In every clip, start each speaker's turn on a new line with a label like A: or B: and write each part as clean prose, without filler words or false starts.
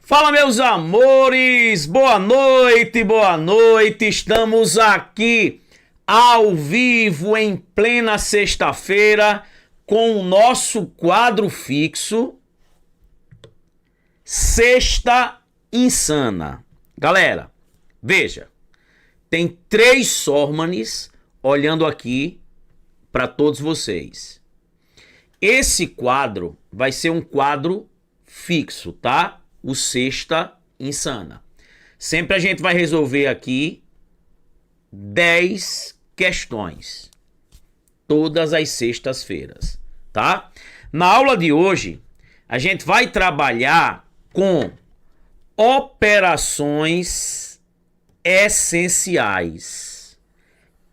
A: Fala, meus amores, boa noite, boa noite. Estamos aqui ao vivo em plena sexta-feira com o nosso quadro fixo Sexta Insana. Galera, veja, tem 3 Sormanes olhando aqui para todos vocês. Esse quadro vai ser um quadro fixo, tá? O Sexta Insana. Sempre a gente vai resolver aqui 10 questões. Todas as sextas-feiras, tá? Na aula de hoje, a gente vai trabalhar com operações essenciais.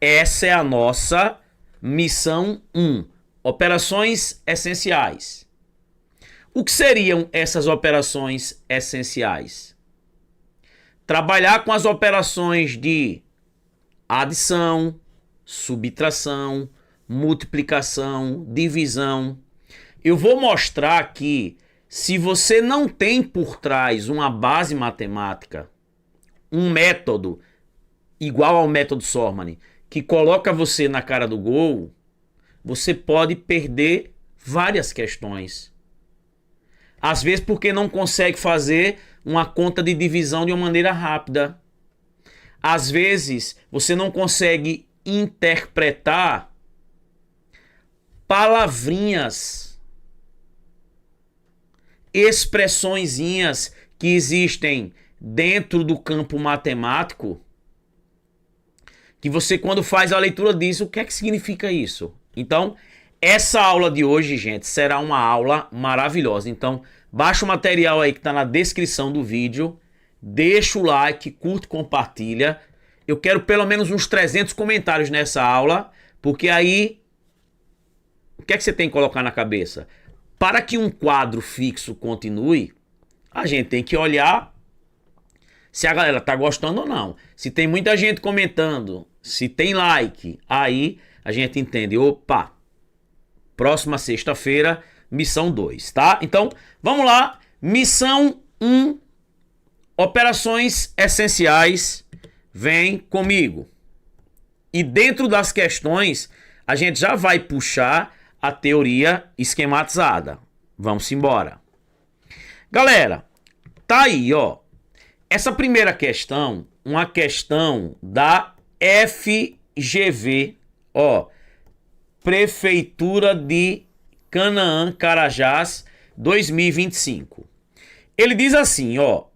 A: Essa é a nossa missão 1. Operações essenciais. O que seriam essas operações essenciais? Trabalhar com as operações de adição, subtração, multiplicação, divisão. Eu vou mostrar aqui, se você não tem por trás uma base matemática, um método igual ao método Sorman, que coloca você na cara do gol, você pode perder várias questões. Às vezes porque não consegue fazer uma conta de divisão de uma maneira rápida. Às vezes você não consegue interpretar palavrinhas, expressõezinhas que existem dentro do campo matemático, que você, quando faz a leitura, diz o que é que significa isso. Então, essa aula de hoje, gente, será uma aula maravilhosa. Então, baixa o material aí que está na descrição do vídeo, deixa o like, curte, compartilha. Eu quero pelo menos uns 300 comentários nessa aula, porque aí, o que é que você tem que colocar na cabeça? Para que um quadro fixo continue, a gente tem que olhar se a galera tá gostando ou não. Se tem muita gente comentando, se tem like, aí a gente entende, opa, próxima sexta-feira, missão 2, tá? Então, vamos lá. Missão 1, operações essenciais. Vem comigo. E dentro das questões, a gente já vai puxar a teoria esquematizada. Vamos embora. Galera, tá aí, ó. Essa primeira questão, uma questão da FGV, ó. Prefeitura de Canaã, Carajás, 2025. Ele diz assim, ó.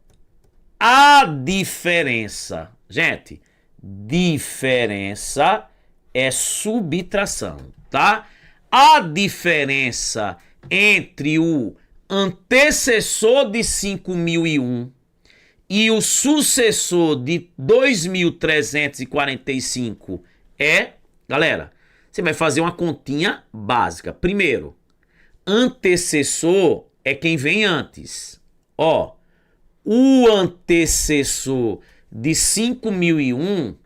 A: A diferença, gente, diferença é subtração, tá? A diferença entre o antecessor de 5001 e o sucessor de 2345 é, galera, você vai fazer uma continha básica. Primeiro, antecessor é quem vem antes. Ó, o antecessor de 5001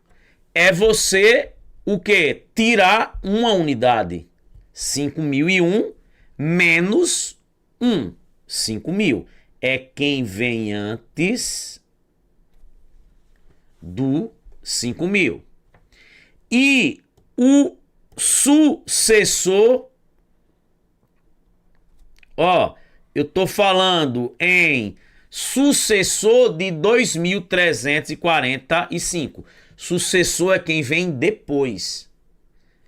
A: é você, o quê? Tirar uma unidade. 5001 menos 1. 5000 é quem vem antes do 5000. E o sucessor, ó, eu tô falando em sucessor de 2345. Sucessor é quem vem depois.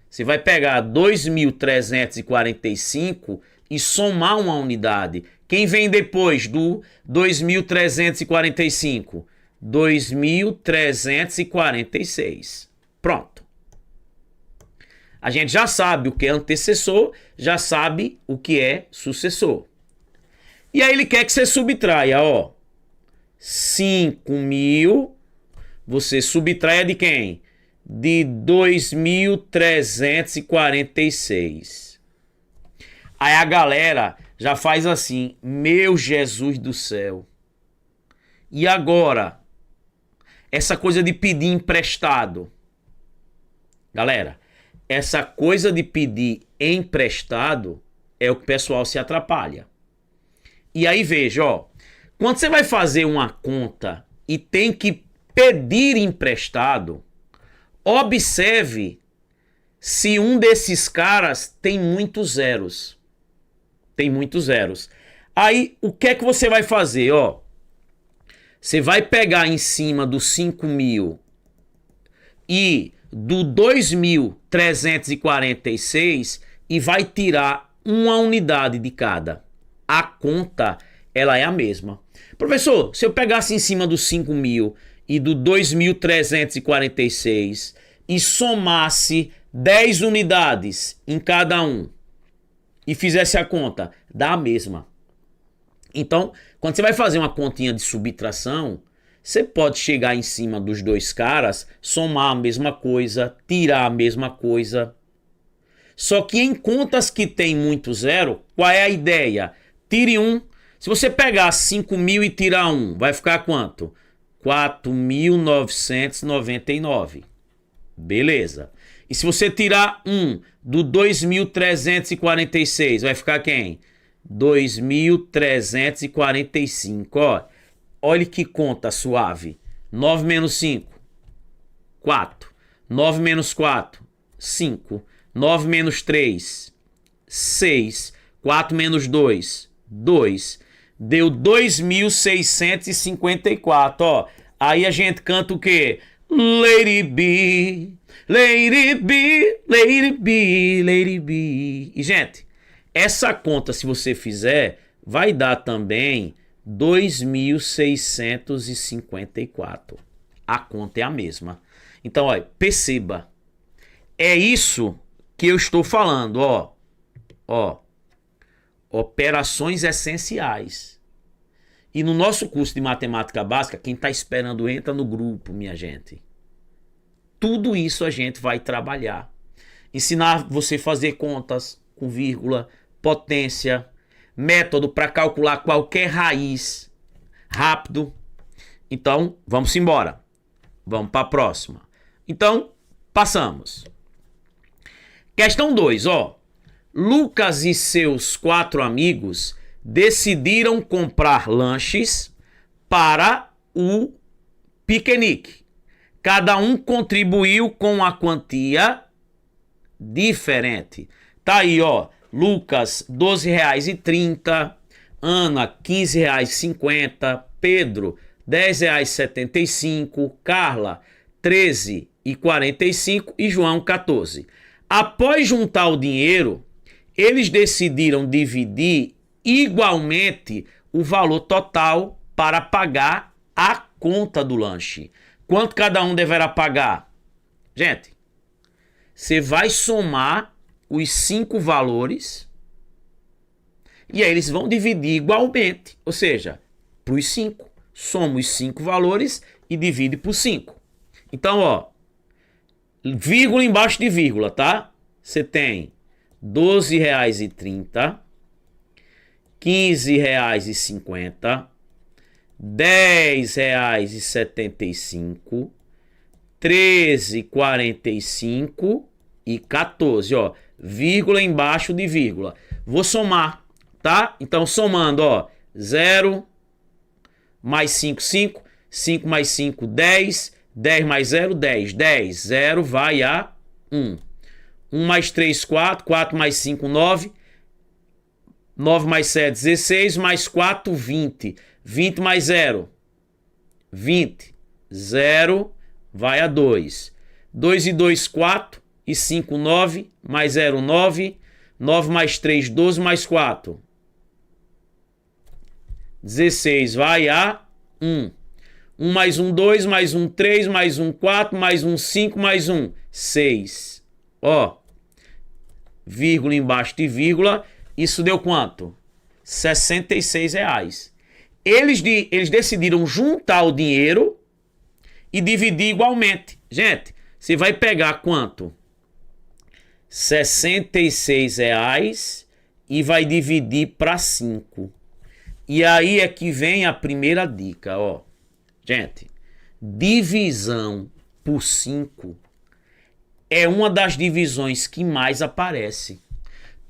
A: Você vai pegar 2345 e somar uma unidade. Quem vem depois do 2345? 2346. Pronto. A gente já sabe o que é antecessor, já sabe o que é sucessor. E aí ele quer que você subtraia, ó. 5.000, você subtraia de quem? De 2346. Aí a galera já faz assim, meu Jesus do céu. E agora? Essa coisa de pedir emprestado. Galera, essa coisa de pedir emprestado é o que o pessoal se atrapalha. E aí veja, ó, Quando você vai fazer uma conta e tem que pedir emprestado, observe se um desses caras tem muitos zeros. Tem muitos zeros. Aí, o que é que você vai fazer? Ó, você vai pegar em cima do 5.000 e do 2.346 e vai tirar uma unidade de cada. A conta, ela é a mesma. Professor, se eu pegasse em cima do 5.000 e do 2.346 e somasse 10 unidades em cada um e fizesse a conta, dá a mesma. Então, quando você vai fazer uma continha de subtração, você pode chegar em cima dos dois caras, somar a mesma coisa, tirar a mesma coisa. Só que em contas que tem muito zero, qual é a ideia? Tire um. Se você pegar 5.000 e tirar um, vai ficar quanto? 4.999. Beleza. E se você tirar um do 2.346, vai ficar quem? 2.345. Ó, olha que conta suave. 9 menos 5, 4. 9 menos 4, 5. 9 menos 3, 6. 4 menos 2, 2. Deu 2.654, ó. Aí a gente canta o quê? Lady B, Lady B, Lady B, Lady B. E, gente, essa conta, se você fizer, vai dar também 2.654. A conta é a mesma. Então, ó, perceba. É isso que eu estou falando, ó. Ó. Operações essenciais. E no nosso curso de matemática básica, quem está esperando entra no grupo, minha gente. Tudo isso a gente vai trabalhar. Ensinar você a fazer contas com vírgula, potência, método para calcular qualquer raiz rápido. Então, vamos embora. Vamos para a próxima. Então, passamos. Questão 2, ó. Lucas e seus 4 amigos decidiram comprar lanches para o piquenique. Cada um contribuiu com uma quantia diferente. Tá aí, ó. Lucas, R$12,30. Ana, R$15,50. Pedro, R$10,75. Carla, R$13,45. E João, R$14. Após juntar o dinheiro, eles decidiram dividir igualmente o valor total para pagar a conta do lanche. Quanto cada um deverá pagar? Gente, você vai somar os 5 valores e aí eles vão dividir igualmente. Ou seja, para os 5. Soma os 5 valores e divide por 5. Então, ó, vírgula embaixo de vírgula, tá? Você tem R$12,30, R$15,50, R$10,75, R$13,45 e 14, ó, vírgula embaixo de vírgula. Vou somar, tá? Então, somando, ó, 0 mais 5, 5, 5 mais 5, 10, 10 mais 0, 10, 10, 0 vai a 1. 1 mais 3, 4, 4 mais 5, 9, 9 mais 7, 16, mais 4, 20. 20 mais 0, 20. 0 vai a 2. 2 e 2, 4. E 5, 9. Mais 0, 9. 9 mais 3, 12, mais 4. 16 vai a 1. 1 mais 1, 2, mais 1, 3, mais 1, 4, mais 1, 5, mais 1, 6. Ó, vírgula embaixo de vírgula, isso deu quanto? R$66. Eles decidiram juntar o dinheiro e dividir igualmente. Gente, você vai pegar quanto? R$66 e vai dividir para 5. E aí é que vem a primeira dica, ó. Gente, divisão por 5 é uma das divisões que mais aparece.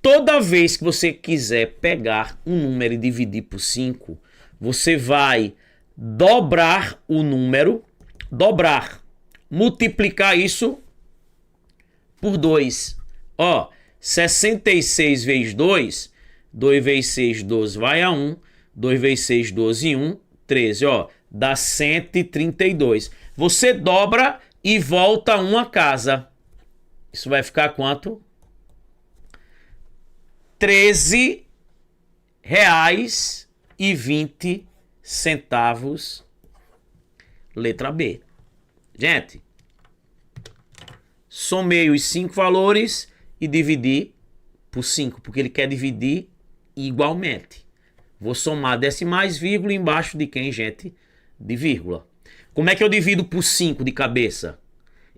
A: Toda vez que você quiser pegar um número e dividir por 5, você vai dobrar o número, multiplicar isso por 2. Ó, 66 vezes 2, 2 vezes 6, 12 vai a 1, 2 vezes 6, 12 e 1, 13, ó, dá 132. Você dobra e volta uma casa. Isso vai ficar quanto? R$13,20. Letra B. Gente, somei os 5 valores e dividi por 5, porque ele quer dividir igualmente. Vou somar decimais, vírgula, embaixo de quem, gente? De vírgula. Como é que eu divido por 5 de cabeça?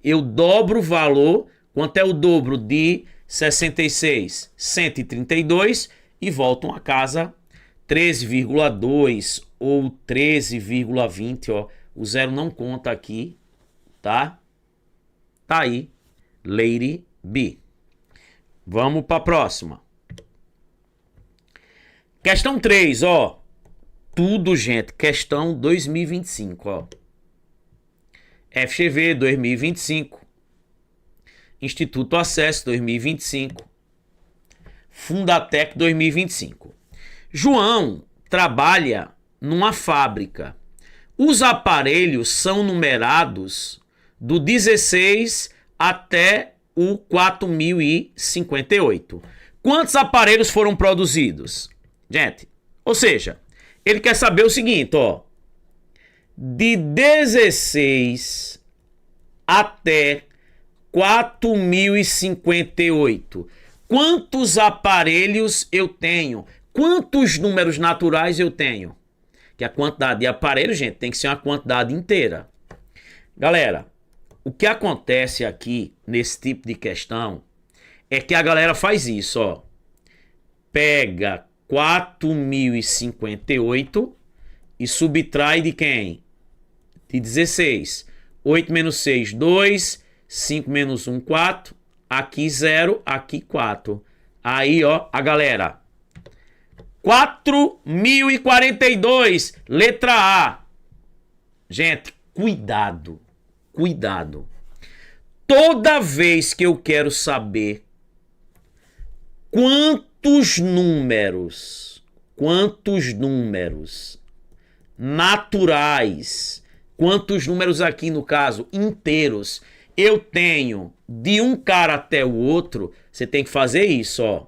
A: Eu dobro o valor. Quanto é o dobro de 66? 132 e volto a casa 13,2 ou 13,20, ó. O zero não conta aqui, tá? Tá aí, Lady B. Vamos para a próxima. Questão 3, ó. Tudo, gente, questão 2025, ó. FGV 2025. Instituto Acesso 2025. Fundatec 2025. João trabalha numa fábrica. Os aparelhos são numerados do 16 até o 4058. Quantos aparelhos foram produzidos? Gente, ou seja, ele quer saber o seguinte, ó. De 16 até 4058. Quantos aparelhos eu tenho? Quantos números naturais eu tenho? Que a quantidade de aparelhos, gente, tem que ser uma quantidade inteira. Galera, o que acontece aqui nesse tipo de questão é que a galera faz isso, ó. Pega 4058 e subtrai de quem? De 16. 8 menos 6, 2. 5 menos 1, 4. Aqui 0, aqui 4. Aí, ó, a galera. 4042, letra A. Gente, cuidado. Cuidado. Toda vez que eu quero saber quantos números naturais, quantos números aqui no caso inteiros eu tenho de um cara até o outro, você tem que fazer isso, ó.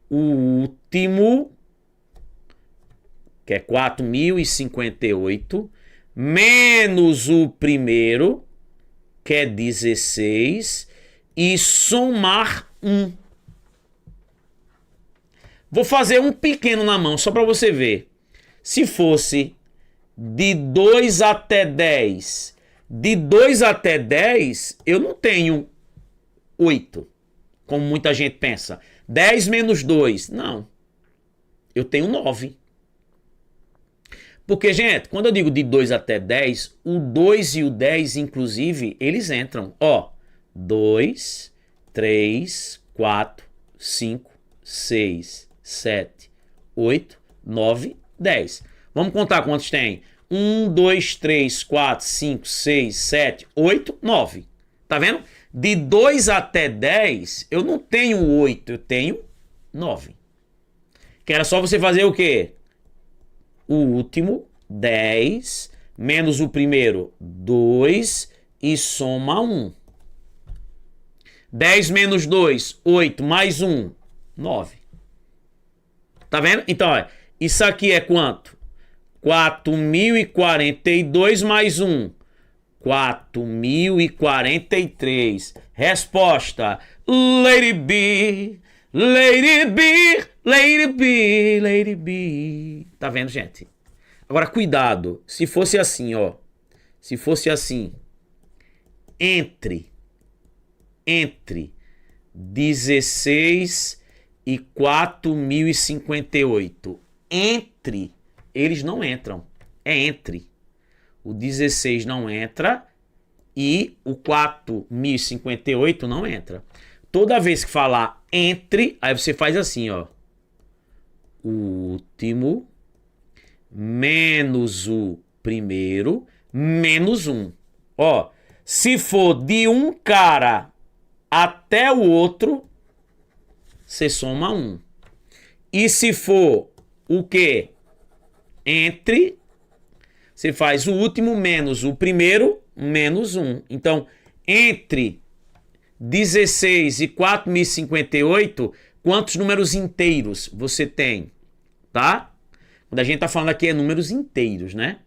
A: O último, que é 4058, menos o primeiro, que é 16, e somar 1. Vou fazer um pequeno na mão, só para você ver. Se fosse de 2 até 10, de 2 até 10, eu não tenho 8, como muita gente pensa. 10 menos 2, não. Eu tenho 9. Porque, gente, quando eu digo de 2 até 10, o 2 e o 10, inclusive, eles entram. Ó, 2, 3, 4, 5, 6, 7, 8, 9, 10. Vamos contar quantos tem? 1, 2, 3, 4, 5, 6, 7, 8, 9. Tá vendo? De 2 até 10, eu não tenho 8, eu tenho 9. Que era só você fazer o quê? O último, 10, menos o primeiro, 2, e soma 1. 10 menos 2, 8, mais 1, 9. Tá vendo? Então, ó, isso aqui é quanto? 4042 mais 1. 4043. Resposta: Lady B, Lady B, Lady B, Lady B. Tá vendo, gente? Agora, cuidado. Se fosse assim, ó. Se fosse assim. Entre 16 e 4058. Entre. Eles não entram. É entre. O 16 não entra e o 4058 não entra. Toda vez que falar entre, aí você faz assim, ó. O último menos o primeiro menos 1. Ó, se for de um cara até o outro, você soma 1. E se for o quê? Entre, você faz o último menos o primeiro menos 1. Então, entre 16 e 4.058, quantos números inteiros você tem? Tá? Quando a gente tá falando aqui é números inteiros, né?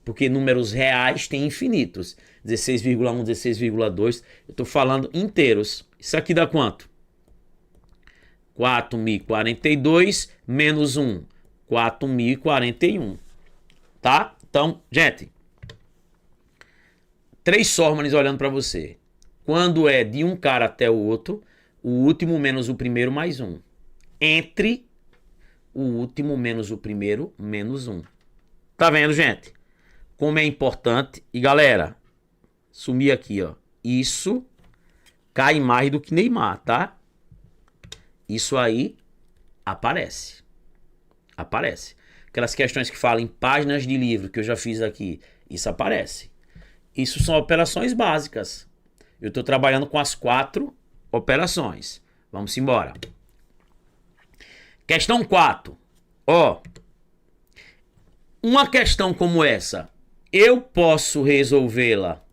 A: Porque números reais tem infinitos. 16,1, 16,2. Eu tô falando inteiros. Isso aqui dá quanto? 4.042 menos 1. 4.041. Tá? Então, gente. 3 fórmulas olhando para você. Quando é de um cara até o outro, o último menos o primeiro mais 1. Entre o último menos o primeiro menos 1. Tá vendo, gente? Como é importante. E galera, sumir aqui, ó. Isso cai mais do que Neymar, tá? Isso aí aparece. Aparece. Aquelas questões que falam em páginas de livro que eu já fiz aqui, isso aparece. Isso são operações básicas. Eu estou trabalhando com as 4 operações. Vamos embora. Questão 4. Ó, uma questão como essa, eu posso resolvê-la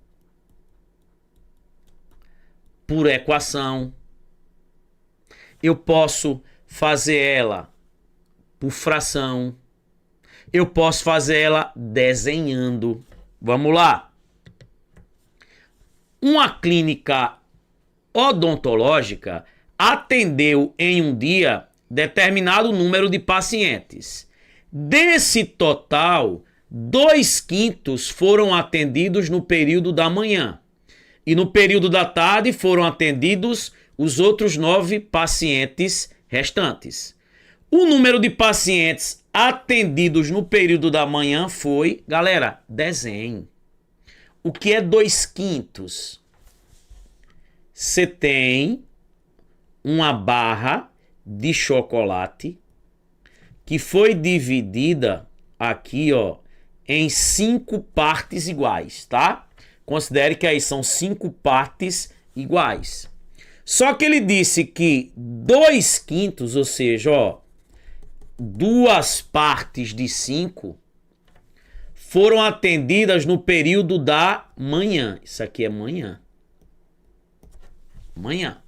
A: por equação. Eu posso fazer ela por fração. Eu posso fazer ela desenhando. Vamos lá. Uma clínica odontológica atendeu em um dia determinado número de pacientes. Desse total, 2/5 foram atendidos no período da manhã. E no período da tarde foram atendidos os outros 9 pacientes restantes. O número de pacientes atendidos no período da manhã foi, galera, desenho. O que é 2/5? Você tem uma barra de chocolate que foi dividida aqui, ó, em 5 partes iguais, tá? Considere que aí são 5 partes iguais. Só que ele disse que 2/5, ou seja, ó, 2 partes de 5 foram atendidas no período da manhã. Isso aqui é manhã. Manhã.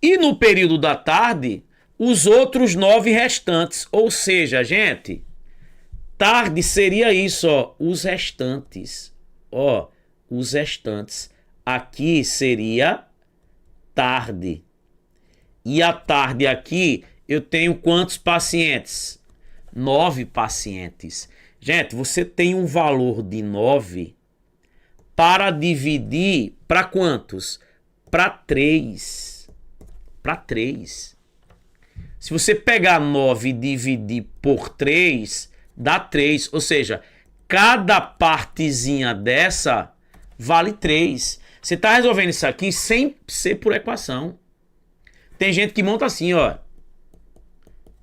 A: E no período da tarde, os outros 9 restantes. Ou seja, gente, tarde seria isso, ó, os restantes. Ó, os restantes. Aqui seria tarde. E a tarde aqui, eu tenho quantos pacientes? 9 pacientes. Gente, você tem um valor de 9 para dividir para quantos? Para 3. Para 3. Se você pegar 9 e dividir por 3, dá 3. Ou seja, cada partezinha dessa vale 3. Você está resolvendo isso aqui sem ser por equação. Tem gente que monta assim, ó.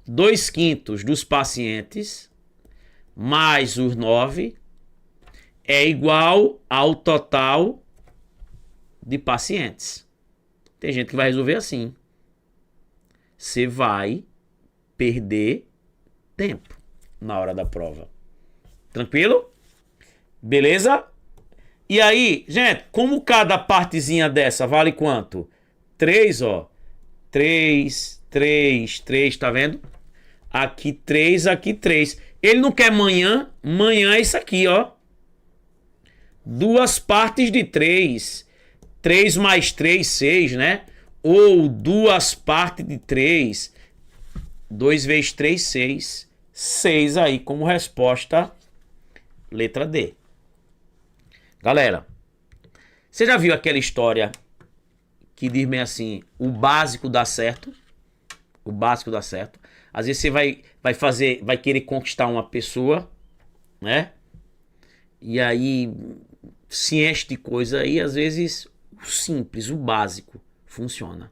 A: 2/5 dos pacientes mais os 9 é igual ao total de pacientes. Tem gente que vai resolver assim. Você vai perder tempo na hora da prova. Tranquilo? Beleza? E aí, gente, como cada partezinha dessa vale quanto? 3, ó. 3, 3, 3, tá vendo? Aqui 3, aqui 3. Ele não quer manhã. Manhã é isso aqui, ó. 2 partes de 3. 3 mais 3, 6, né? Ou 2 partes de 3. 2 vezes 3, 6. 6 aí como resposta. Letra D. Galera, você já viu aquela história que diz bem assim, o básico dá certo? O básico dá certo. Às vezes você vai querer conquistar uma pessoa, né? E aí se enche de coisa aí, às vezes o simples, o básico funciona.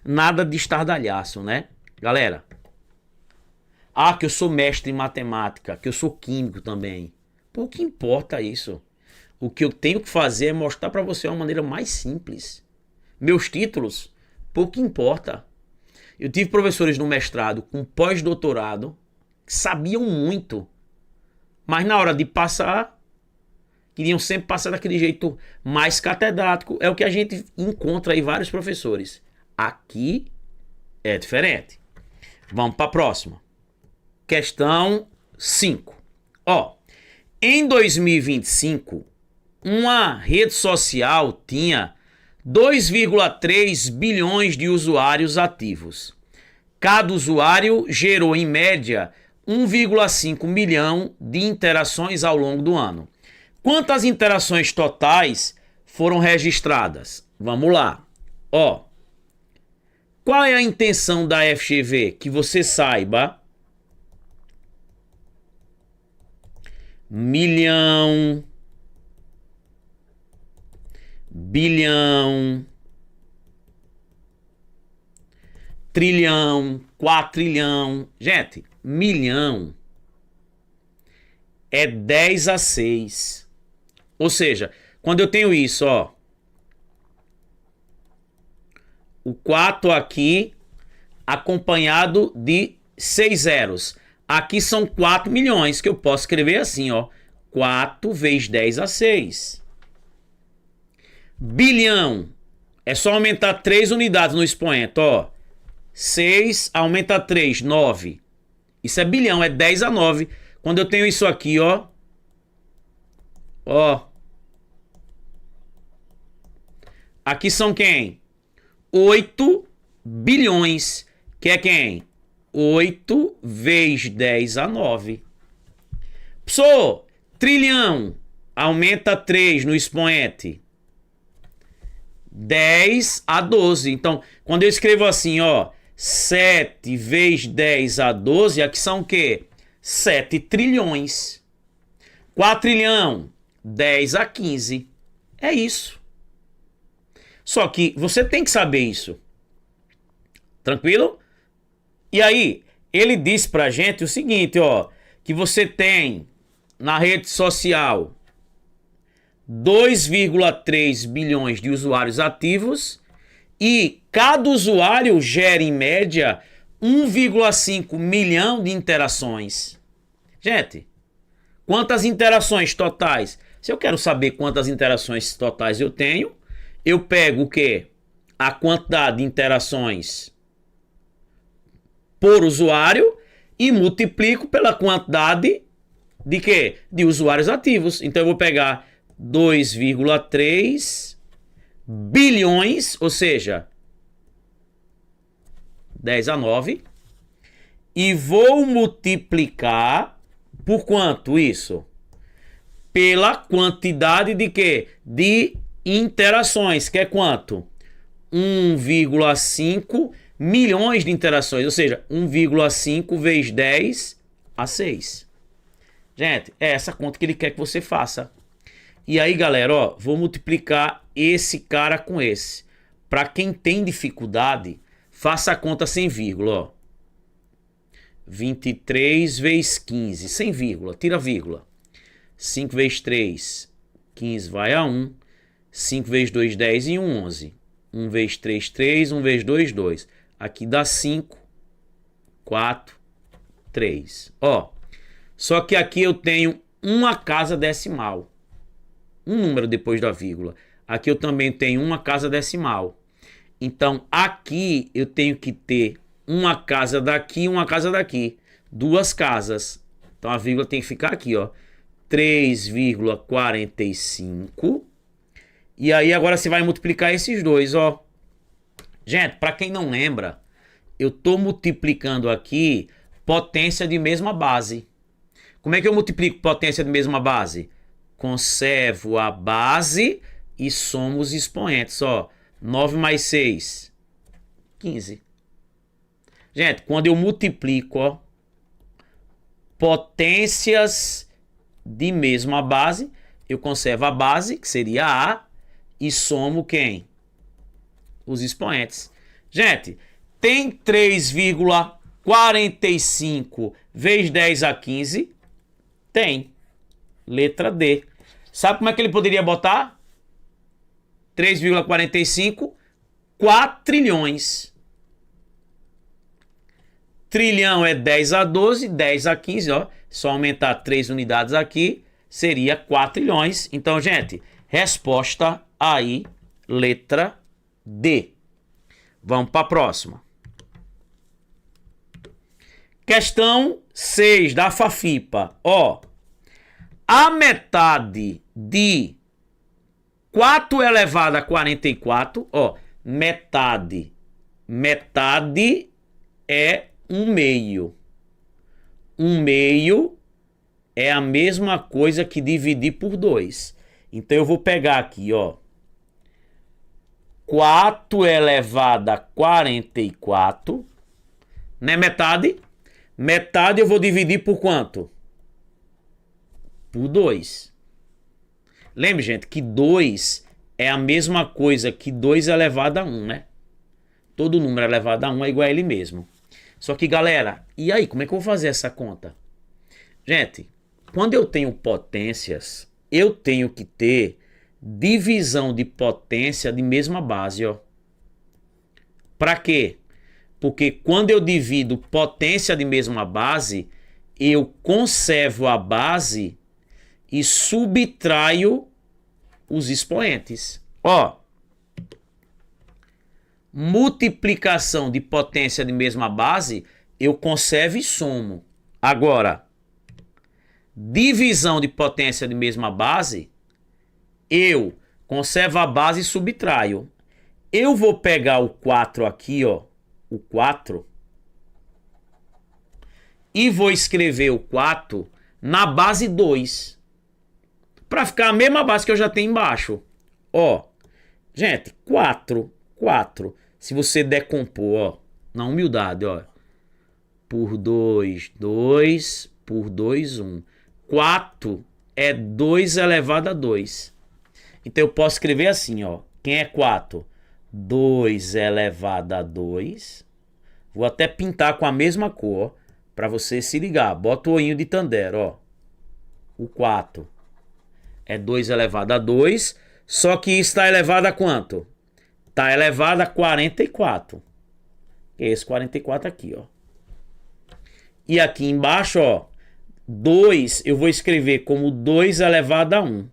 A: Nada de estardalhaço, né? Galera, Ah, que eu sou mestre em matemática, que eu sou químico também. Pô, o que importa isso? O que eu tenho que fazer é mostrar para você uma maneira mais simples. Meus títulos, pouco importa. Eu tive professores no mestrado com pós-doutorado que sabiam muito, mas na hora de passar, queriam sempre passar daquele jeito mais catedrático. É o que a gente encontra aí vários professores. Aqui é diferente. Vamos para a próxima. Questão 5. Ó, em 2025, uma rede social tinha 2,3 bilhões de usuários ativos. Cada usuário gerou, em média, 1,5 milhão de interações ao longo do ano. Quantas interações totais foram registradas? Vamos lá. Ó, qual é a intenção da FGV? Que você saiba. Milhão, bilhão, trilhão, quatrilhão. Gente, milhão é 10 a 6. Ou seja, quando eu tenho isso, ó, o 4 aqui acompanhado de 6 zeros. Aqui são 4 milhões, que eu posso escrever assim, ó. 4 vezes 10 a 6. Bilhão. É só aumentar 3 unidades no expoente, ó. 6 aumenta 3, 9. Isso é bilhão, é 10 a 9. Quando eu tenho isso aqui, ó. Ó. Aqui são quem? 8 bilhões. Que é quem? 8 vezes 10 a 9. Pessoal, trilhão. Aumenta 3 no expoente. 10 a 12. Então, quando eu escrevo assim, ó. 7 vezes 10 a 12, aqui são o quê? 7 trilhões. Quatrilhão. 10 a 15. É isso. Só que você tem que saber isso. Tranquilo? E aí, ele disse pra gente o seguinte, ó, que você tem na rede social 2,3 bilhões de usuários ativos e cada usuário gera em média 1,5 milhão de interações. Gente, quantas interações totais? Se eu quero saber quantas interações totais eu tenho, eu pego o quê? A quantidade de interações por usuário e multiplico pela quantidade de quê? De usuários ativos. Então eu vou pegar 2,3 bilhões, ou seja, 10 a 9, e vou multiplicar por quanto isso? Pela quantidade de quê? De interações, que é quanto? 1,5 milhões de interações, ou seja, 1,5 vezes 10 a 6. Gente, é essa conta que ele quer que você faça. E aí, galera, ó, vou multiplicar esse cara com esse. Para quem tem dificuldade, faça a conta sem vírgula, ó. 23 vezes 15, sem vírgula, tira a vírgula. 5 vezes 3, 15 vai a 1. 5 vezes 2, 10 e 1, 11. 1 vezes 3, 3. 1 vezes 2, 2. Aqui dá 5, 4, 3. Ó, só que aqui eu tenho uma casa decimal. Um número depois da vírgula. Aqui eu também tenho uma casa decimal. Então, aqui eu tenho que ter uma casa daqui e uma casa daqui. Duas casas. Então, a vírgula tem que ficar aqui, ó. 3,45. E aí, agora você vai multiplicar esses dois, ó. Gente, para quem não lembra, eu tô multiplicando aqui potência de mesma base. Como é que eu multiplico potência de mesma base? Conservo a base e somo os expoentes, ó. 9 mais 6, 15. Gente, quando eu multiplico, ó, potências de mesma base, eu conservo a base, que seria A, e somo quem? Os expoentes. Gente, tem 3,4 45 vezes 10 a 15? Tem. Letra D. Sabe como é que ele poderia botar? 3,45, 4 trilhões. Trilhão é 10 a 12, 10 a 15, ó. Só aumentar 3 unidades aqui, seria 4 trilhões. Então, gente, resposta aí, letra D. Vamos para a próxima. Questão 6 da Fafipa. Ó, a metade de 4 elevado a 44, ó, metade é 1/2. 1/2 é a mesma coisa que dividir por 2. Então eu vou pegar aqui, ó, 4 elevado a 44, não é metade? Metade eu vou dividir por quanto? Por 2. Lembre, gente, que 2 é a mesma coisa que 2 elevado a 1, né? Todo número elevado a 1 é igual a ele mesmo. Só que, galera, e aí, como é que eu vou fazer essa conta? Gente, quando eu tenho potências, eu tenho que ter divisão de potência de mesma base, ó. Pra quê? Porque quando eu divido potência de mesma base, eu conservo a base e subtraio os expoentes. Ó, multiplicação de potência de mesma base, eu conservo e somo. Agora, divisão de potência de mesma base, eu conservo a base e subtraio. Eu vou pegar o 4 aqui, ó, o 4, e vou escrever o 4 na base 2. Para ficar a mesma base que eu já tenho embaixo. Ó, gente, 4. Se você decompor, ó, na humildade, ó, por 2, 2, por 2, 1. 4 é 2 elevado a 2. Então eu posso escrever assim, ó. Quem é 4? 2 elevado a 2. Vou até pintar com a mesma cor, para você se ligar. Bota o olhinho de Tandera, ó. O 4 é 2 elevado a 2, só que está elevado a quanto? Está elevado a 44. Que é esse 44 aqui, ó. E aqui embaixo, ó, 2 eu vou escrever como 2 elevado a 1.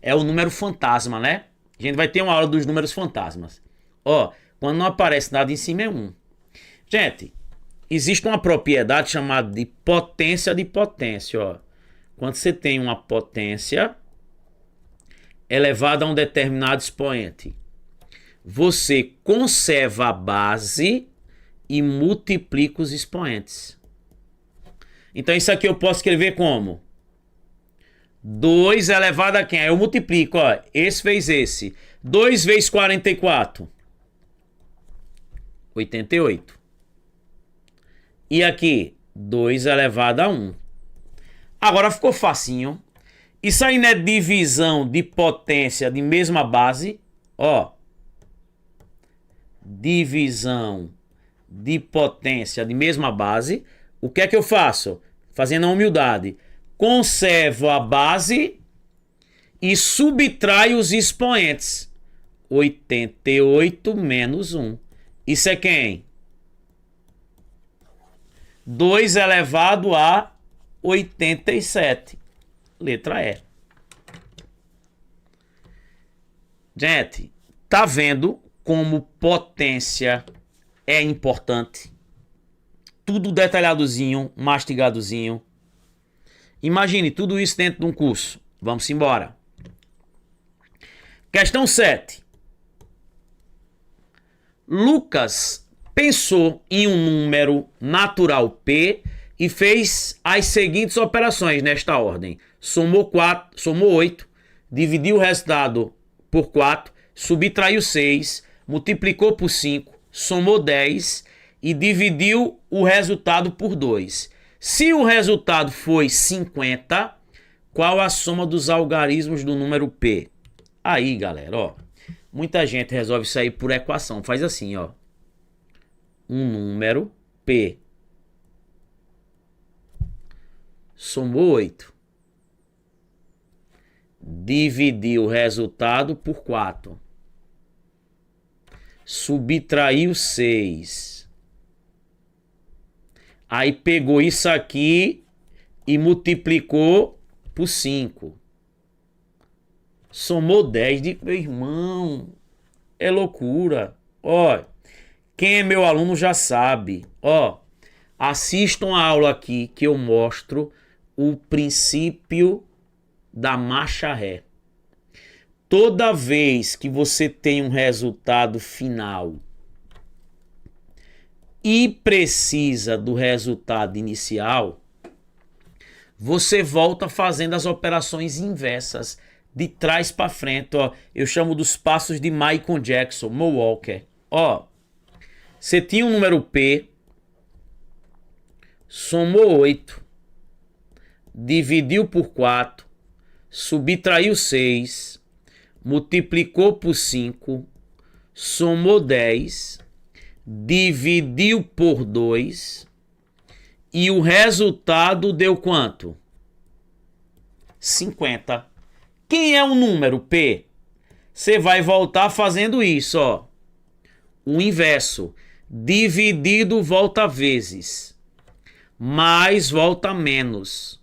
A: É o número fantasma, né? A gente vai ter uma aula dos números fantasmas. Ó, quando não aparece nada em cima é 1. Gente, existe uma propriedade chamada de potência de potência, ó. Quando você tem uma potência elevada a um determinado expoente, você conserva a base e multiplica os expoentes. Então isso aqui eu posso escrever como? 2 elevado a quem? Aí eu multiplico, ó. Esse vezes esse. 2 vezes 44. 88. E aqui, 2 elevado a 1. Agora ficou facinho. Isso aí não é divisão de potência de mesma base. Ó. Divisão de potência de mesma base. O que é que eu faço? Fazendo a humildade. Conservo a base e subtraio os expoentes. 88 menos 1. Isso é quem? 2 elevado a 87. Letra E. Gente, tá vendo como potência é importante? Tudo detalhadozinho, mastigadozinho. Imagine tudo isso dentro de um curso. Vamos embora. Questão 7. Lucas pensou em um número natural P e fez as seguintes operações nesta ordem. Somou 8, dividiu o resultado por 4, subtraiu 6, multiplicou por 5, somou 10 e dividiu o resultado por 2. Se o resultado foi 50, qual a soma dos algarismos do número P? Aí, galera, ó. Muita gente resolve isso aí por equação. Faz assim, ó. Um número P somou 8. Dividiu o resultado por 4. Subtraiu 6. Aí pegou isso aqui e multiplicou por 5. Somou 10. Meu irmão, é loucura. Ó, quem é meu aluno já sabe. Ó, assistam a aula aqui que eu mostro o princípio da marcha ré. Toda vez que você tem um resultado final e precisa do resultado inicial, você volta fazendo as operações inversas, de trás para frente. Ó, eu chamo dos passos de Michael Jackson, Moonwalker. Ó, você tinha um número P, somou 8, dividiu por 4, subtraiu 6, multiplicou por 5, somou 10, dividiu por 2 e o resultado deu quanto? 50. Quem é o número P? Você vai voltar fazendo isso, ó. O inverso. Dividido volta vezes. Mais volta menos.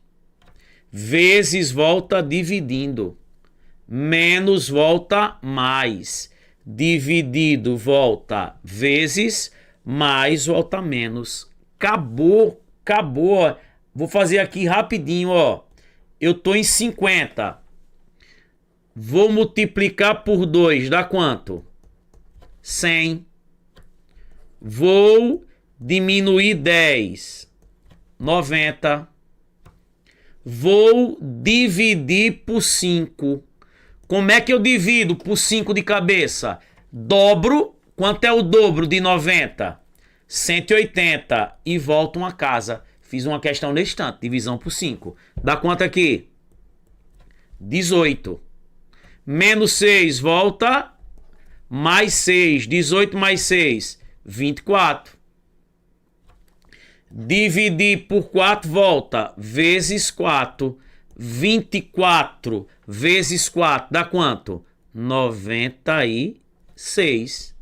A: Vezes volta dividindo. Menos volta mais. Dividido volta vezes. Mais volta menos. Acabou. Acabou. Vou fazer aqui rapidinho, ó. Eu tô em 50. Vou multiplicar por 2, dá quanto? 100. Vou diminuir 10, 90. Vou dividir por 5. Como é que eu divido por 5 de cabeça? Dobro. Quanto é o dobro de 90? 180. E volto uma casa. Fiz uma questão nesse instante. Divisão por 5. Dá quanto aqui? 18. Menos 6 volta, mais 6, 18 mais 6, 24. Dividir por 4 volta, vezes 4. 24 vezes 4 dá quanto? 96.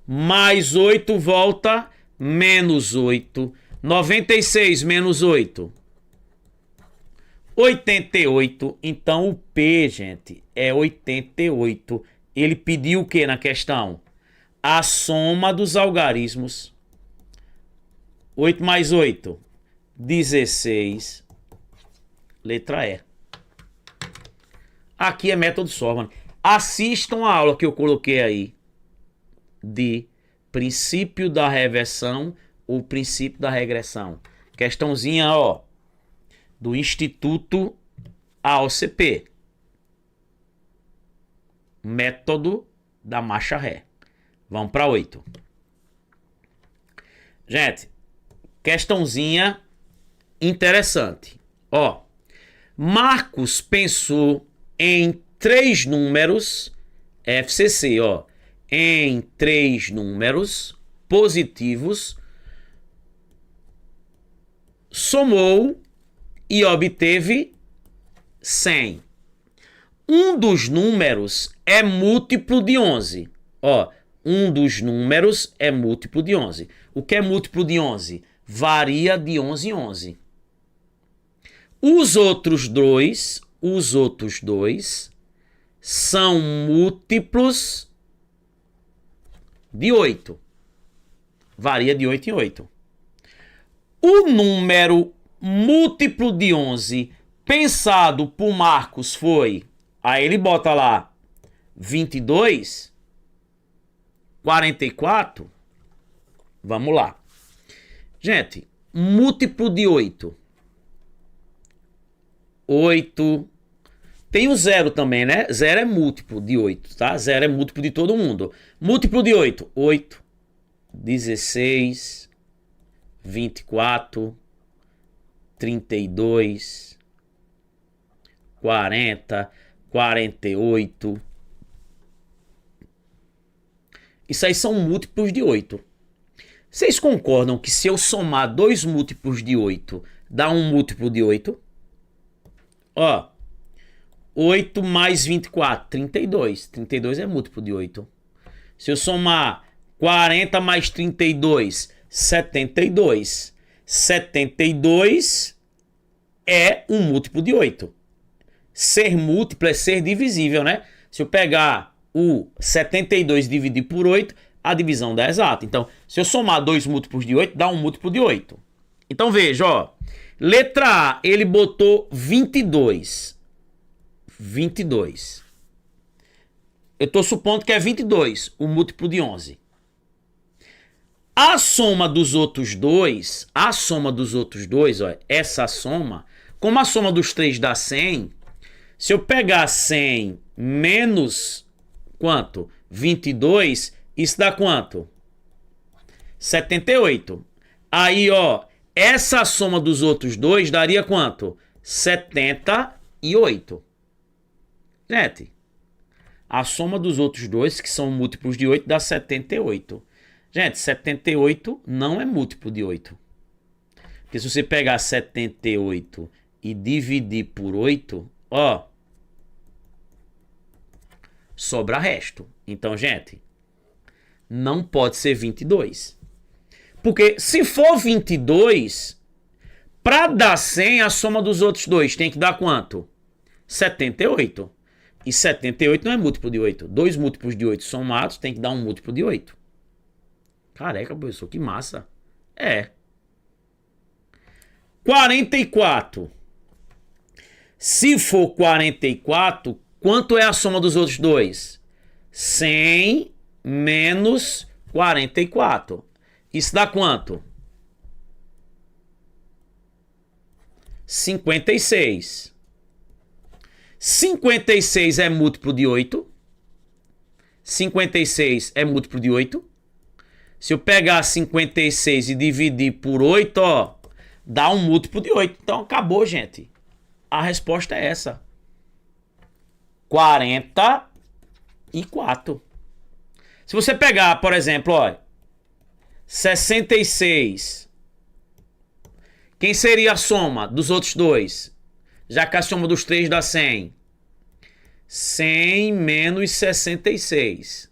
A: Mais 8 volta, menos 8. 96 menos 8. 88. Então o P, gente, é 88. Ele pediu o que na questão? A soma dos algarismos. 8 mais 8. 16. Letra E. Aqui é método Sorman. Assistam a aula que eu coloquei aí de princípio da reversão ou princípio da regressão. Questãozinha, ó, do Instituto AOCP. Método da marcha ré. Vamos para 8. Gente, questãozinha interessante. Ó, Marcos pensou em 3 números FCC, ó, em 3 números positivos, somou e obteve 100. Um dos números é múltiplo de 11. Ó, um dos números é múltiplo de 11. O que é múltiplo de 11? Varia de 11 em 11. Os outros dois são múltiplos de 8. Varia de 8 em 8. O número múltiplo de 11 pensado por Marcos foi, aí ele bota lá 22, 44. Vamos lá. Gente, múltiplo de 8. 8. Tem o 0 também, né? 0 é múltiplo de 8, tá? 0 é múltiplo de todo mundo. Múltiplo de 8. 8, 16, 24, 32, 40, 48. Isso aí são múltiplos de 8. Vocês concordam que se eu somar 2 múltiplos de 8 dá um múltiplo de 8. Ó, 8 mais 24, 32. 32 é múltiplo de 8. Se eu somar 40 mais 32, 72. 72 é um múltiplo de 8. Ser múltiplo é ser divisível, né? Se eu pegar o 72 e dividir por 8, a divisão dá exata. Então, se eu somar dois múltiplos de 8, dá um múltiplo de 8. Então, veja, ó. Letra A, ele botou 22. 22. Eu estou supondo que é 22, o múltiplo de 11. A soma dos outros dois, ó, essa soma, como a soma dos 3 dá 100, se eu pegar 100 menos quanto? 22, isso dá quanto? 78. Aí, ó, essa soma dos outros dois daria quanto? 78. Gente, a soma dos outros dois, que são múltiplos de 8, dá 78. Gente, 78 não é múltiplo de 8. Porque se você pegar 78 e dividir por 8, ó, sobra resto. Então, gente, não pode ser 22. Porque se for 22, para dar 100, a soma dos outros dois tem que dar quanto? 78. E 78 não é múltiplo de 8. Dois múltiplos de 8 somados tem que dar um múltiplo de 8. Careca, professor, que massa. É. 44. Se for 44, quanto é a soma dos outros dois? 100 menos 44. Isso dá quanto? 56. 56 é múltiplo de 8. 56 é múltiplo de 8. Se eu pegar 56 e dividir por 8, ó, dá um múltiplo de 8. Então acabou, gente. A resposta é essa. 44. Se você pegar, por exemplo, ó, 66. Quem seria a soma dos outros dois? Já que a soma dos 3 dá 100. 100 menos 66.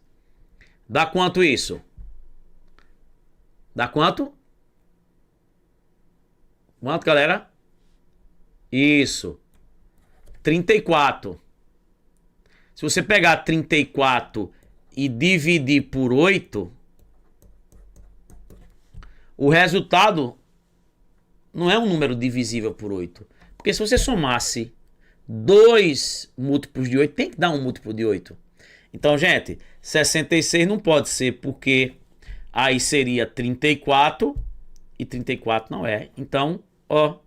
A: Dá quanto isso? Dá quanto? Quanto, galera? Isso. 34. Se você pegar 34 e dividir por 8, o resultado não é um número divisível por 8. Porque se você somasse dois múltiplos de 8, tem que dar um múltiplo de 8. Então, gente, 66 não pode ser, porque aí seria 34 e 34 não é. Então, ó,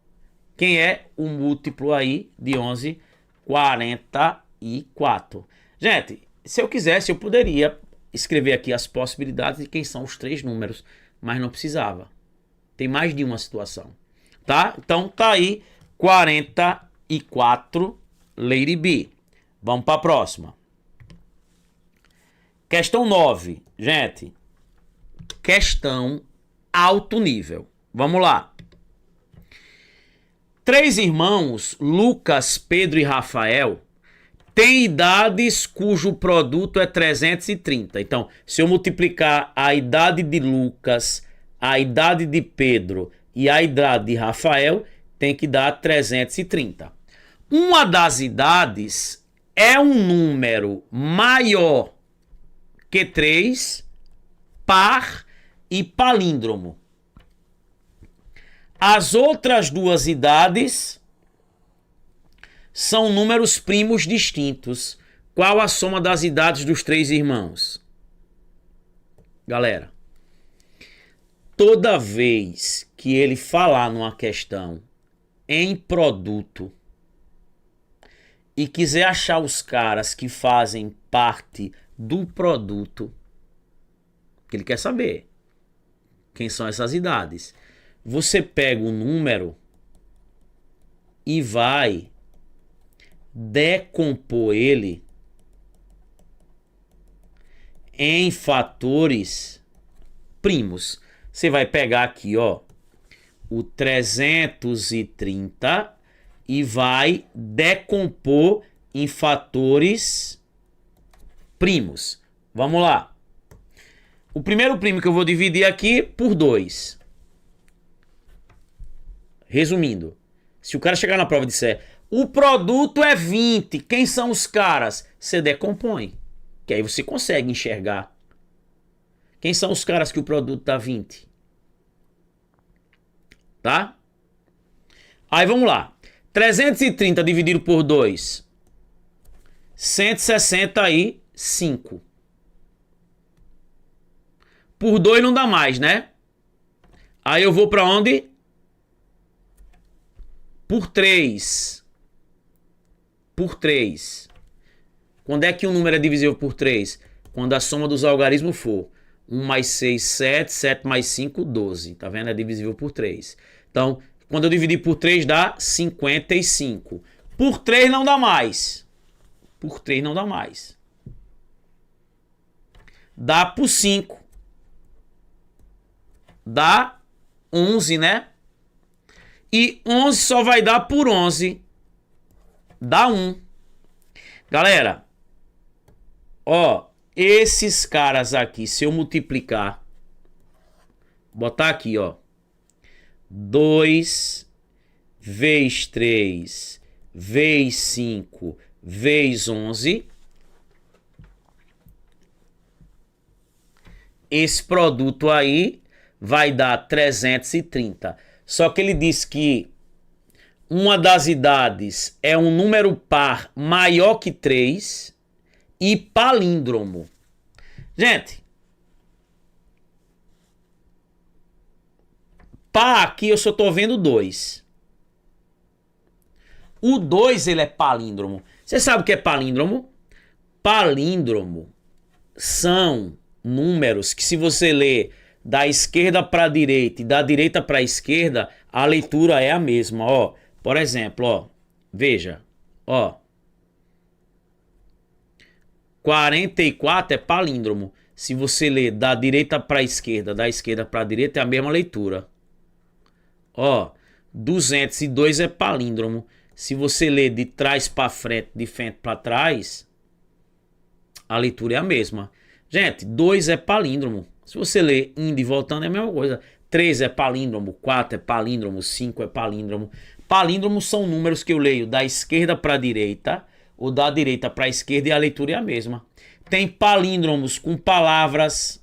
A: quem é o múltiplo aí de 11? 44. Gente, se eu quisesse, eu poderia escrever aqui as possibilidades de quem são os 3 números, mas não precisava. Tem mais de uma situação, tá? Então, tá aí 44, Lady B. Vamos para a próxima. Questão 9. Gente, questão alto nível. Vamos lá. 3 irmãos, Lucas, Pedro e Rafael, têm idades cujo produto é 330. Então, se eu multiplicar a idade de Lucas, a idade de Pedro e a idade de Rafael, tem que dar 330. Uma das idades é um número maior que 3, par e palíndromo. As outras duas idades são números primos distintos. Qual a soma das idades dos 3 irmãos? Galera, toda vez que ele falar numa questão em produto e quiser achar os caras que fazem parte do produto, que ele quer saber quem são essas idades, você pega o número e vai decompor ele em fatores primos. Você vai pegar aqui, ó, o 330 e vai decompor em fatores primos. Vamos lá. O primeiro primo que eu vou dividir aqui por 2. Resumindo, se o cara chegar na prova e disser o produto é 20, quem são os caras? Você decompõe, que aí você consegue enxergar. Quem são os caras que o produto dá 20? Tá? Aí vamos lá. 330 dividido por 2. 165. Por 2 não dá mais, né? Aí eu vou para onde? Por 3. Por 3. Quando é que um número é divisível por 3? Quando a soma dos algarismos for 1 mais 6, 7. 7 mais 5, 12. Tá vendo? É divisível por 3. Então, quando eu dividir por 3 dá 55. Por 3 não dá mais. Por 3 não dá mais. Dá por 5. Dá 11, né? E 11 só vai dar por 11. Dá 1. Galera, ó, esses caras aqui, se eu multiplicar, botar aqui, ó, 2 vezes 3 vezes 5 vezes 11, esse produto aí vai dar 330. Só que ele diz que uma das idades é um número par maior que 3 e palíndromo. Gente, par aqui eu só tô vendo 2. O 2 ele é palíndromo. Você sabe o que é palíndromo? Palíndromo são números que, se você ler da esquerda para a direita e da direita para a esquerda, a leitura é a mesma, ó. Por exemplo, ó, veja, ó, 44 é palíndromo. Se você ler da direita para a esquerda, da esquerda para a direita, é a mesma leitura. Ó, 202 é palíndromo. Se você ler de trás para frente, de frente para trás, a leitura é a mesma. Gente, 2 é palíndromo. Se você ler indo e voltando, é a mesma coisa. 3 é palíndromo, 4 é palíndromo, 5 é palíndromo. Palíndromos são números que eu leio da esquerda para a direita ou da direita para a esquerda e a leitura é a mesma. Tem palíndromos com palavras.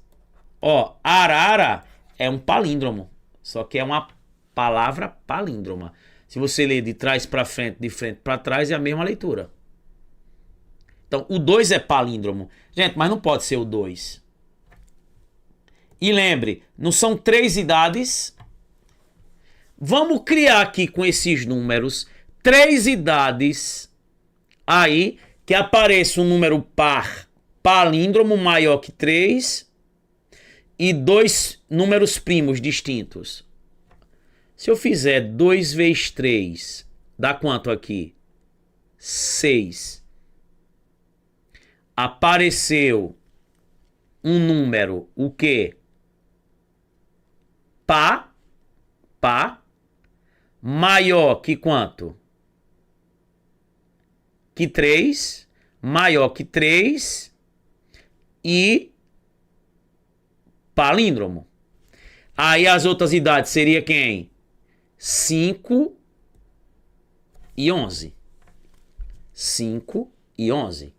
A: Ó, arara é um palíndromo, só que é uma palavra palíndroma. Se você ler de trás para frente, de frente para trás, é a mesma leitura. Então, o 2 é palíndromo. Gente, mas não pode ser o 2. E lembre, não são 3 idades. Vamos criar aqui com esses números 3 idades aí que apareça um número par palíndromo maior que 3 e 2 números primos distintos. Se eu fizer 2 vezes 3, dá quanto aqui? 6. Apareceu um número, o quê? Par maior que quanto? Que 3, maior que 3 e palíndromo. Aí as outras idades seria quem? 5 e 11. 5 e 11.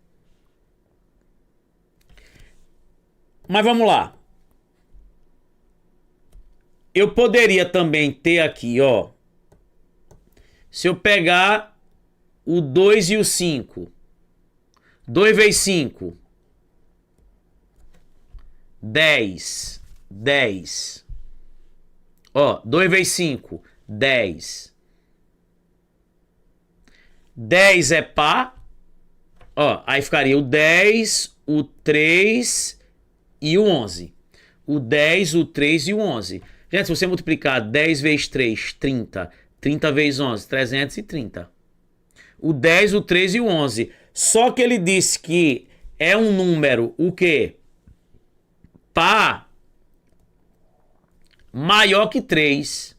A: Mas vamos lá. Eu poderia também ter aqui, ó. Se eu pegar o 2 e o 5. 2 vezes 5. 10. 10. Ó, 2 vezes 5. 10. 10 é par. Ó, aí ficaria o 10, o 3 e o 11. O 10, o 3 e o 11. Gente, se você multiplicar 10 vezes 3, 30. 30 vezes 11, 330. O 10, o 3 e o 11. Só que ele disse que é um número, o quê? Par maior que 3.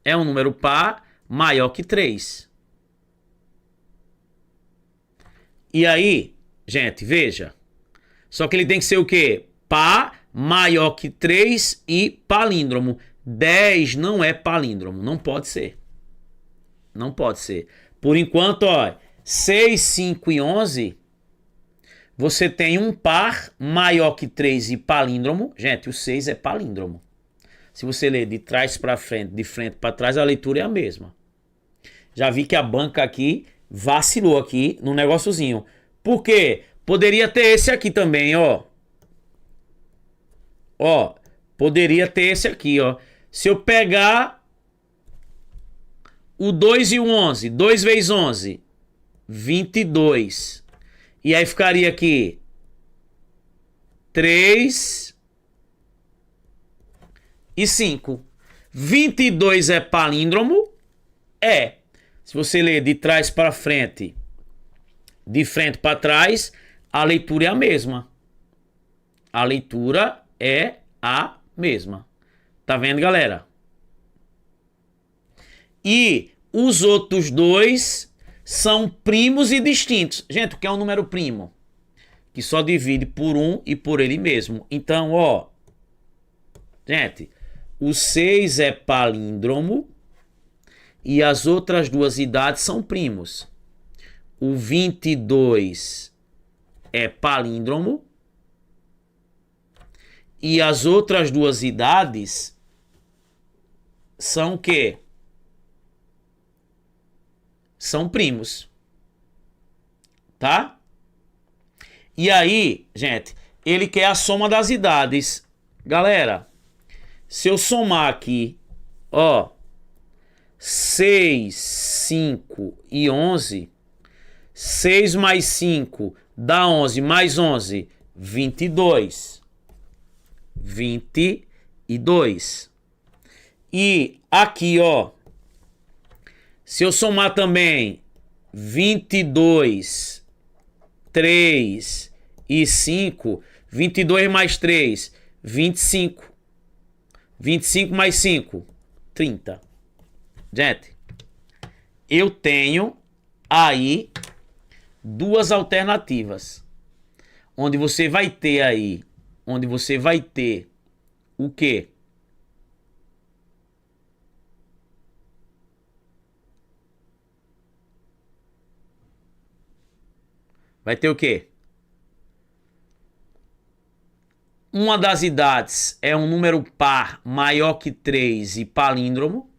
A: é um número par maior que 3. E aí, gente, veja. Só que ele tem que ser o quê? Par maior que 3 e palíndromo. 10 não é palíndromo, não pode ser. Não pode ser. Por enquanto, ó, 6, 5 e 11, você tem um par maior que 3 e palíndromo. Gente, o 6 é palíndromo. Se você ler de trás para frente, de frente para trás, a leitura é a mesma. Já vi que a banca aqui vacilou aqui no negóciozinho. Por quê? Poderia ter esse aqui também, ó. Ó, poderia ter esse aqui, ó. Se eu pegar o 2 e o 11, 2 vezes 11, 22. E aí ficaria aqui 3 e 5. 22 é palíndromo? É. Se você ler de trás para frente, de frente para trás, a leitura é a mesma. A leitura é a mesma. Tá vendo, galera? E os outros dois são primos e distintos. Gente, o que é um número primo? Que só divide por um e por ele mesmo. Então, ó. Gente, o 6 é palíndromo e as outras duas idades são primos. O 22 é palíndromo e as outras duas idades são o quê? São primos. Tá? E aí, gente, ele quer a soma das idades. Galera, se eu somar aqui, ó, 6, 5 e 11, 6 mais 5 dá 11, mais 11, 22. 22. E aqui, ó, se eu somar também 22, 3 e 5, 22 mais 3, 25. 25 mais 5, 30. Gente, eu tenho aí duas alternativas. Onde você vai ter aí, o quê? Vai ter o quê? Uma das idades é um número par maior que 3 e palíndromo.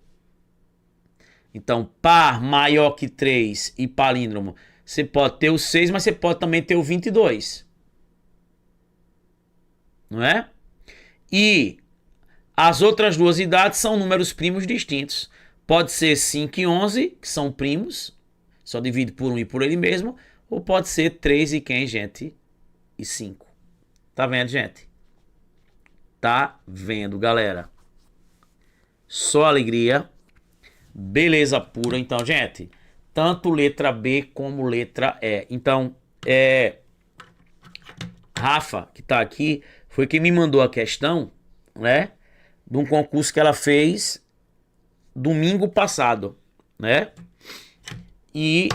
A: Então, par maior que 3 e palíndromo. Você pode ter o 6, mas você pode também ter o 22. Não é? E as outras duas idades são números primos distintos. Pode ser 5 e 11, que são primos. Só divide por um e por ele mesmo. Ou pode ser 3 e quem, gente? E 5. Tá vendo, gente? Tá vendo, galera? Só alegria. Beleza pura. Então, gente, tanto letra B como letra E. Então, Rafa, que tá aqui, foi quem me mandou a questão, né? De um concurso que ela fez domingo passado, né? E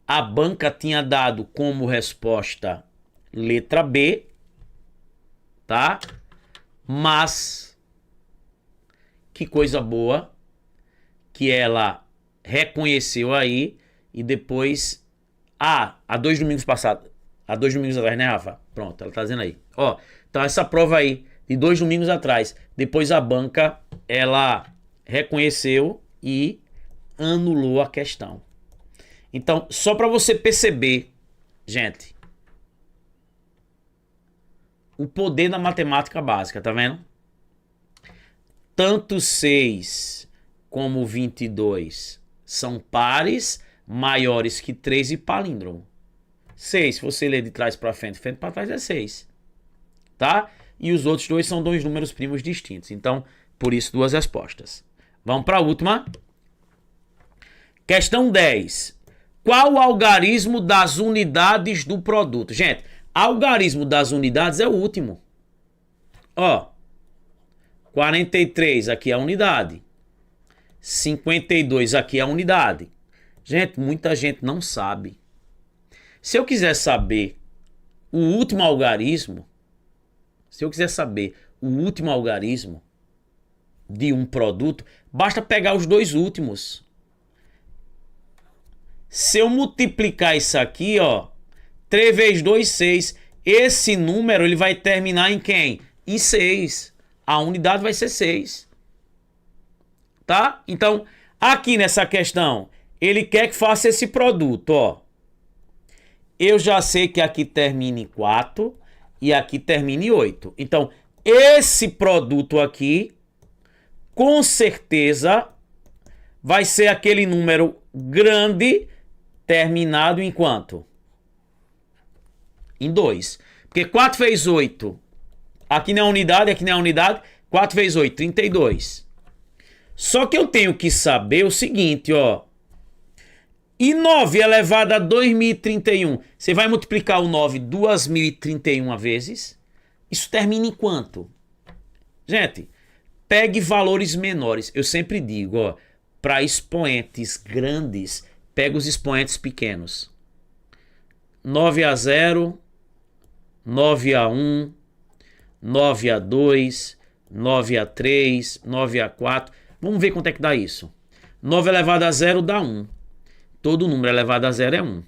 A: a banca tinha dado como resposta letra B, tá? Mas que coisa boa que ela reconheceu aí e depois há 2 domingos passados, há 2 domingos atrás, né, Rafa? Pronto, ela tá dizendo aí. Ó, então essa prova aí de 2 domingos atrás, depois a banca ela reconheceu e anulou a questão. Então, só para você perceber, gente, o poder da matemática básica, tá vendo? Tanto 6 como 22 são pares maiores que 3 e palíndromo. 6, se você ler de trás para frente para trás é 6. Tá? E os outros dois são dois números primos distintos. Então, por isso, duas respostas. Vamos para a última. Questão 10. Qual o algarismo das unidades do produto? Gente, algarismo das unidades é o último. Ó, 43 aqui é a unidade. 52 aqui é a unidade. Gente, muita gente não sabe. Se eu quiser saber o último algarismo, de um produto, basta pegar os dois últimos. Se eu multiplicar isso aqui, ó, 3 vezes 2, 6. Esse número ele vai terminar em quem? Em 6. A unidade vai ser 6. Tá? Então, aqui nessa questão, ele quer que faça esse produto, ó. Eu já sei que aqui termina em 4 e aqui termina em 8. Então, esse produto aqui, com certeza, vai ser aquele número grande terminado em quanto? Em 2. Porque 4 vezes 8, aqui não é unidade, aqui não é unidade, 4 vezes 8, 32. Só que eu tenho que saber o seguinte, ó. E 9 elevado a 2031, você vai multiplicar o 9 2031 vezes? Isso termina em quanto? Gente, pegue valores menores. Eu sempre digo, ó, para expoentes grandes, pega os expoentes pequenos. 9 a 0, 9 a 1, 9 a 2, 9 a 3, 9 a 4. Vamos ver quanto é que dá isso. 9 elevado a 0 dá 1. Todo número elevado a 0 é 1.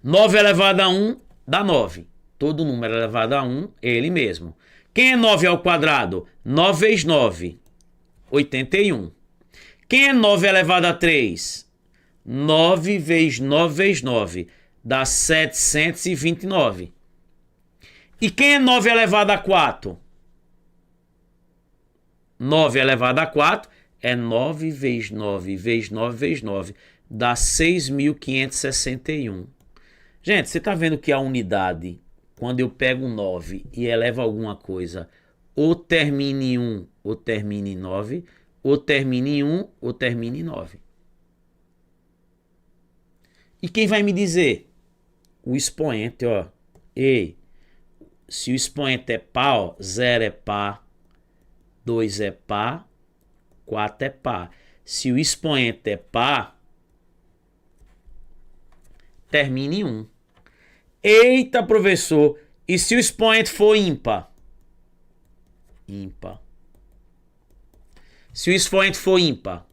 A: 9 elevado a 1 dá 9. Todo número elevado a 1 é ele mesmo. Quem é 9 ao quadrado? 9 vezes 9, 81. Quem é 9 elevado a 3? 9 vezes 9 vezes 9 dá 729. E quem é 9 elevado a 4? 9 elevado a 4 é 9 vezes 9 vezes 9 vezes 9. Dá 6.561. Gente, você está vendo que a unidade, quando eu pego um 9 e elevo alguma coisa, ou termina em 1 ou termina em 9, ou termina em 1 ou termina em 9. E quem vai me dizer? O expoente, ó. Ei, se o expoente é par, ó, 0 é par, 2 é par, 4 é par. Se o expoente é par, termina em 1. Eita, professor, e se o expoente for ímpar? Ímpar. Se o expoente for ímpar,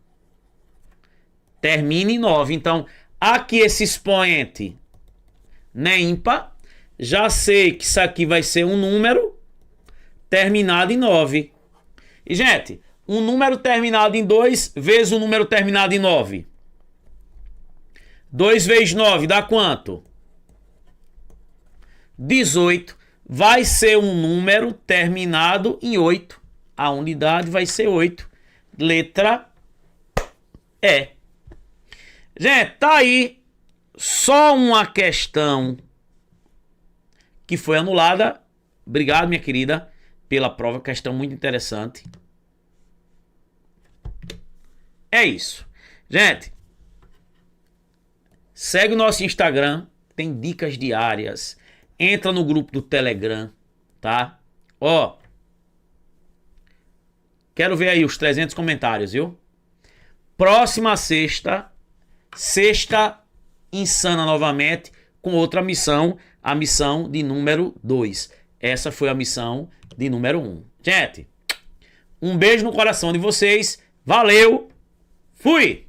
A: termina em 9. Então, aqui esse expoente não é ímpar. Já sei que isso aqui vai ser um número terminado em 9. E, gente, um número terminado em 2 vezes um número terminado em 9. 2 vezes 9 dá quanto? 18. Vai ser um número terminado em 8. A unidade vai ser 8. Letra E. Gente, tá aí só uma questão que foi anulada. Obrigado, minha querida, pela prova. Questão muito interessante. É isso. Gente, segue o nosso Instagram, tem dicas diárias. Entra no grupo do Telegram, tá? Ó, quero ver aí os 300 comentários, viu? Próxima sexta insana novamente, com outra missão, a missão de número 2. Essa foi a missão de número 1. Gente, um beijo no coração de vocês. Valeu, fui!